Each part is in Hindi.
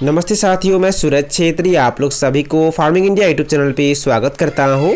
नमस्ते साथियों, मैं सूरज छेत्री आप लोग सभी को फार्मिंग इंडिया यूट्यूब चैनल पे स्वागत करता हूं।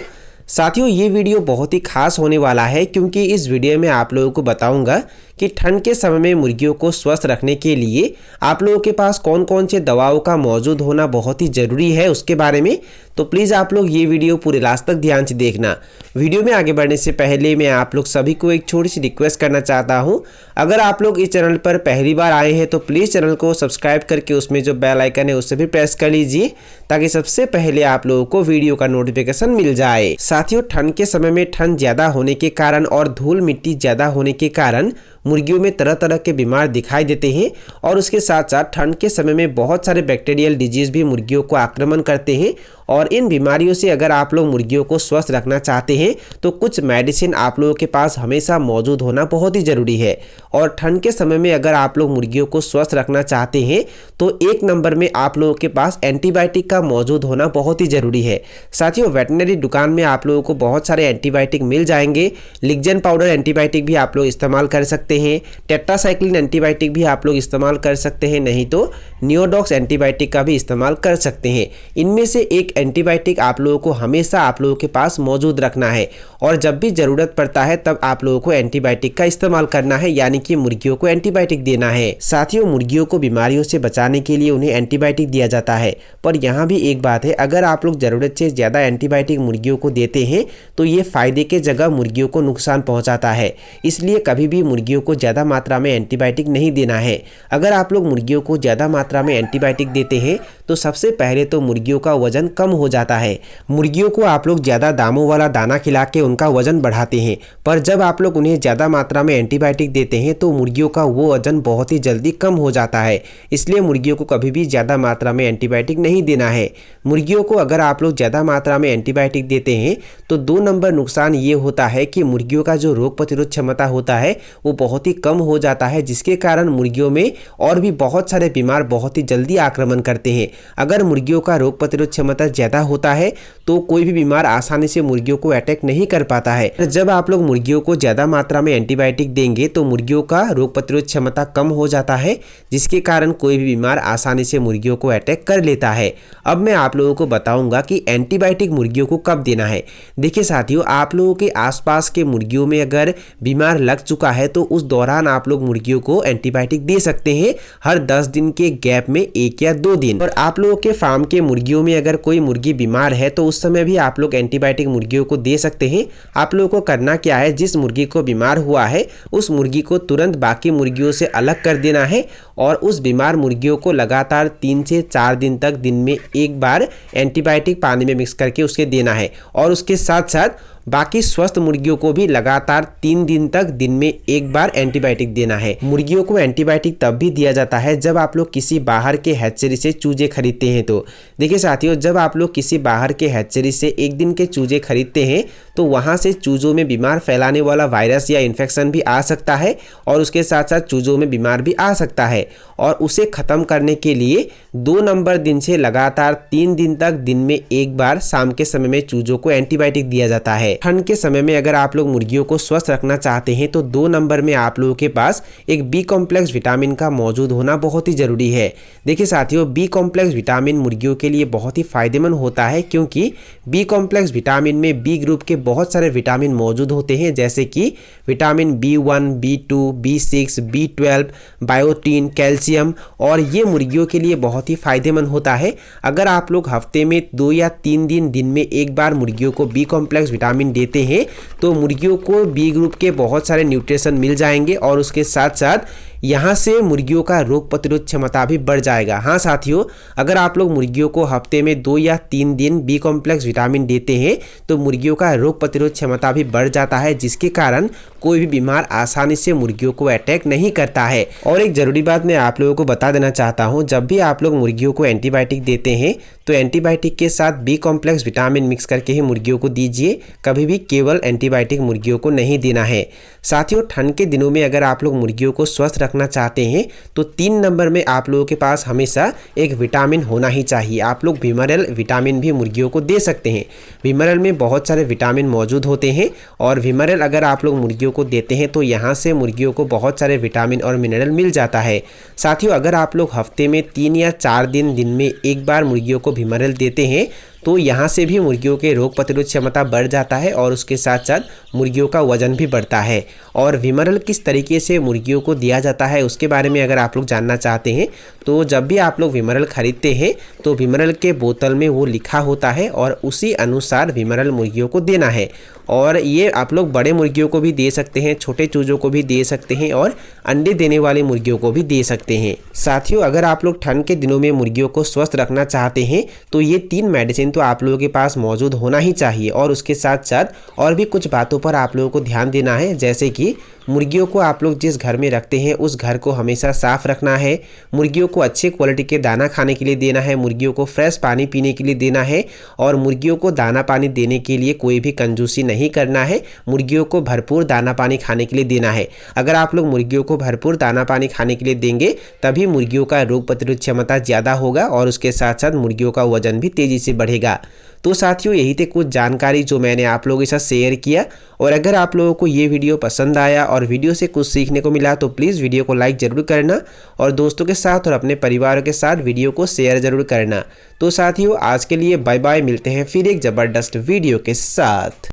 साथियों, ये वीडियो बहुत ही खास होने वाला है क्योंकि इस वीडियो में आप लोगों को बताऊंगा कि ठंड के समय में मुर्गियों को स्वस्थ रखने के लिए आप लोगों के पास कौन कौन से दवाओं का मौजूद होना बहुत ही ज़रूरी है उसके बारे में। तो प्लीज़ आप लोग ये वीडियो पूरे लास्ट तक ध्यान से देखना। वीडियो में आगे बढ़ने से पहले मैं आप लोग सभी को एक छोटी सी रिक्वेस्ट करना चाहता हूँ। अगर आप लोग इस चैनल पर पहली बार आए हैं तो प्लीज़ चैनल को सब्सक्राइब करके उसमें जो बेल आइकन है उससे भी प्रेस कर लीजिए ताकि सबसे पहले आप लोगों को वीडियो का नोटिफिकेशन मिल जाए। साथियों, ठंड के समय में ठंड ज़्यादा होने के कारण और धूल मिट्टी ज़्यादा होने के कारण मुर्गियों में तरह तरह के बीमार दिखाई देते हैं और उसके साथ साथ ठंड के समय में बहुत सारे बैक्टीरियल डिजीज़ भी मुर्गियों को आक्रमण करते हैं। और इन बीमारियों से अगर आप लोग मुर्गियों को स्वस्थ रखना चाहते हैं तो कुछ मेडिसिन आप लोगों के पास हमेशा मौजूद होना बहुत ही ज़रूरी है। और ठंड के समय में अगर आप लोग मुर्गियों को स्वस्थ रखना चाहते हैं तो एक नंबर में आप लोगों के पास एंटीबायोटिक का मौजूद होना बहुत ही ज़रूरी है। साथियों, वेटनरी दुकान में आप लोगों को बहुत सारे एंटीबायोटिक मिल जाएंगे। लिग्जन पाउडर एंटीबायोटिक भी आप लोग इस्तेमाल कर सकते हैं। टेट्रासाइक्लिन एंटीबायोटिक भी आप लोग इस्तेमाल कर सकते हैं, नहीं तो नियोडॉक्स एंटीबायोटिक का भी इस्तेमाल कर सकते हैं। इनमें से एक एंटीबायोटिक आप लोगों को हमेशा आप लोगों के पास मौजूद रखना है और जब भी ज़रूरत पड़ता है तब आप लोगों को एंटीबायोटिक का इस्तेमाल करना है, यानी कि मुर्गियों को एंटीबायोटिक देना है। साथियों, मुर्गियों को बीमारियों से बचाने के लिए उन्हें एंटीबायोटिक दिया जाता है, पर यहाँ भी एक बात है, अगर आप लोग ज़रूरत से ज़्यादा एंटीबायोटिक मुर्गियों को देते हैं तो ये फ़ायदे के जगह मुर्गियों को नुकसान पहुँचाता है। इसलिए कभी भी मुर्गियों को ज़्यादा मात्रा में एंटीबायोटिक नहीं देना है। अगर आप लोग मुर्गियों को ज़्यादा मात्रा में एंटीबायोटिक देते हैं तो सबसे पहले तो मुर्गियों का वजन कम हो जाता है। मुर्गियों को आप लोग ज़्यादा दामों वाला दाना खिला के उनका वजन बढ़ाते हैं, पर जब आप लोग उन्हें ज़्यादा मात्रा में एंटीबायोटिक देते हैं तो मुर्गियों का वो वजन बहुत ही जल्दी कम हो जाता है। इसलिए मुर्गियों को कभी भी ज़्यादा मात्रा में एंटीबायोटिक नहीं देना है। मुर्गियों को अगर आप लोग ज़्यादा मात्रा में एंटीबायोटिक देते हैं तो 2 नंबर नुकसान ये होता है कि मुर्गियों का जो रोग प्रतिरोध क्षमता होता है वो बहुत ही कम हो जाता है, जिसके कारण मुर्गियों में और भी बहुत सारे बीमार बहुत ही जल्दी आक्रमण करते हैं। अगर मुर्गियों का रोग प्रतिरोध क्षमता ज़्यादा होता है तो कोई भी बीमार आसानी से मुर्गियों को अटैक नहीं कर पाता है। जब आप लोग मुर्गियों को ज़्यादा मात्रा में एंटीबायोटिक देंगे तो मुर्गियों का रोग प्रतिरोध क्षमता कम हो जाता है, जिसके कारण कोई भी बीमार आसानी से मुर्गियों को अटैक कर लेता है। अब मैं आप लोगों को बताऊंगा कि एंटीबायोटिक मुर्गियों को कब देना है। देखिए साथियों, आप लोगों के आसपास के मुर्गियों में अगर बीमार लग चुका है तो उस दौरान आप लोग मुर्गियों को एंटीबायोटिक दे सकते हैं, हर 10 दिन के गैप में 1 या 2 दिन। और आप लोगों के फार्म के मुर्गियों में अगर कोई मुर्गी बीमार है तो उस समय भी आप लोग एंटीबायोटिक मुर्गियों को दे सकते हैं। आप लोगों को करना क्या है, जिस मुर्गी को बीमार हुआ है उस मुर्गी को तुरंत बाकी मुर्गियों से अलग कर देना है और उस बीमार मुर्गियों को लगातार 3 से 4 दिन तक दिन में एक बार एंटीबायोटिक पानी में मिक्स करके उसके देना है। और उसके साथ साथ बाकी स्वस्थ मुर्गियों को भी लगातार 3 दिन तक दिन में एक बार एंटीबायोटिक देना है। मुर्गियों को एंटीबायोटिक तब भी दिया जाता है जब आप लोग किसी बाहर के हैचरी से चूजे खरीदते हैं। तो देखिए साथियों, जब आप लोग किसी बाहर के हैचरी से एक दिन के चूजे खरीदते हैं तो वहाँ से चूजों में बीमार फैलाने वाला वायरस या इन्फेक्शन भी आ सकता है और उसके साथ साथ चूजों में बीमार भी आ सकता है। और उसे ख़त्म करने के लिए 2 नंबर दिन से लगातार 3 दिन तक दिन में एक बार शाम के समय में चूजों को एंटीबायोटिक दिया जाता है। ठंड के समय में अगर आप लोग मुर्गियों को स्वस्थ रखना चाहते हैं तो 2 नंबर में आप लोगों के पास एक बी कॉम्प्लेक्स विटामिन का मौजूद होना बहुत ही ज़रूरी है। देखिए साथियों, बी कॉम्प्लेक्स विटामिन मुर्गियों के लिए बहुत ही फायदेमंद होता है क्योंकि बी कॉम्प्लेक्स विटामिन में बी ग्रुप के बहुत सारे विटामिन मौजूद होते हैं, जैसे कि vitamin B1, B2, B6, B12, biotin, calcium, और ये मुर्गियों के लिए बहुत ही फायदेमंद होता है। अगर आप लोग हफ्ते में 2 या 3 दिन में एक बार मुर्गियों को बी कॉम्प्लेक्स विटामिन देते हैं तो मुर्गियों को बी ग्रुप के बहुत सारे न्यूट्रिशन मिल जाएंगे और उसके साथ साथ यहाँ से मुर्गियों का रोग प्रतिरोध क्षमता भी बढ़ जाएगा। हाँ साथियों, अगर आप लोग मुर्गियों को हफ्ते में 2 या 3 दिन बी कॉम्प्लेक्स विटामिन देते हैं तो मुर्गियों का रोग प्रतिरोध क्षमता भी बढ़ जाता है, जिसके कारण कोई भी बीमार आसानी से मुर्गियों को अटैक नहीं करता है। और एक ज़रूरी बात मैं आप लोगों को बता देना चाहता हूँ, जब भी आप लोग मुर्गियों को एंटीबायोटिक देते हैं तो एंटीबायोटिक के साथ बी कॉम्प्लेक्स विटामिन मिक्स करके ही मुर्गियों को दीजिए, कभी भी केवल एंटीबायोटिक मुर्गियों को नहीं देना है। साथियों, ठंड के दिनों में अगर आप लोग मुर्गियों को स्वस्थ रखना चाहते हैं तो 3 नंबर में आप लोगों के पास हमेशा एक विटामिन होना ही चाहिए। आप लोग विमरल विटामिन भी मुर्गियों को दे सकते हैं। विमरल में बहुत सारे विटामिन मौजूद होते हैं और विमरल अगर आप लोग मुर्गियों को देते हैं तो यहाँ से मुर्गियों को बहुत सारे विटामिन और मिनरल मिल जाता है। साथियों, अगर आप लोग हफ्ते में 3 या 4 दिन में एक बार मुर्गियों को विमरल देते हैं तो यहाँ से भी मुर्गियों के रोग प्रतिरोध क्षमता बढ़ जाता है और उसके साथ साथ मुर्गियों का वजन भी बढ़ता है। और विमरल किस तरीके से मुर्गियों को दिया जाता है उसके बारे में अगर आप लोग जानना चाहते हैं तो जब भी आप लोग विमरल खरीदते हैं तो विमरल के बोतल में वो लिखा होता है और उसी अनुसार विमरल मुर्गियों को देना है। और ये आप लोग बड़े मुर्गियों को भी दे सकते हैं, छोटे चूजों को भी दे सकते हैं और अंडे देने वाली मुर्गियों को भी दे सकते हैं। साथियों, अगर आप लोग ठंड के दिनों में मुर्गियों को स्वस्थ रखना चाहते हैं तो ये 3 मेडिसिन तो आप लोगों के पास मौजूद होना ही चाहिए। और उसके साथ साथ और भी कुछ बातों पर आप लोगों को ध्यान देना है, जैसे कि मुर्गियों को आप लोग जिस घर में रखते हैं उस घर को हमेशा साफ रखना है, मुर्गियों को अच्छे क्वालिटी के दाना खाने के लिए देना है, मुर्गियों को फ्रेश पानी पीने के लिए देना है और मुर्गियों को दाना पानी देने के लिए कोई भी कंजूसी नहीं करना है। मुर्गियों को भरपूर दाना पानी खाने के लिए देना है। अगर आप लोग मुर्गियों को भरपूर दाना पानी खाने के लिए देंगे तभी मुर्गियों का रोग प्रतिरोध क्षमता ज़्यादा होगा और उसके साथ साथ मुर्गियों का वजन भी तेज़ी से बढ़ेगा। तो साथियों, यही थे कुछ जानकारी जो मैंने आप लोगों के साथ शेयर किया। और अगर आप लोगों को ये वीडियो पसंद आया और वीडियो से कुछ सीखने को मिला तो प्लीज़ वीडियो को लाइक ज़रूर करना और दोस्तों के साथ और अपने परिवार के साथ वीडियो को शेयर ज़रूर करना। तो साथियों, आज के लिए बाय बाय, मिलते हैं फिर एक ज़बरदस्त वीडियो के साथ।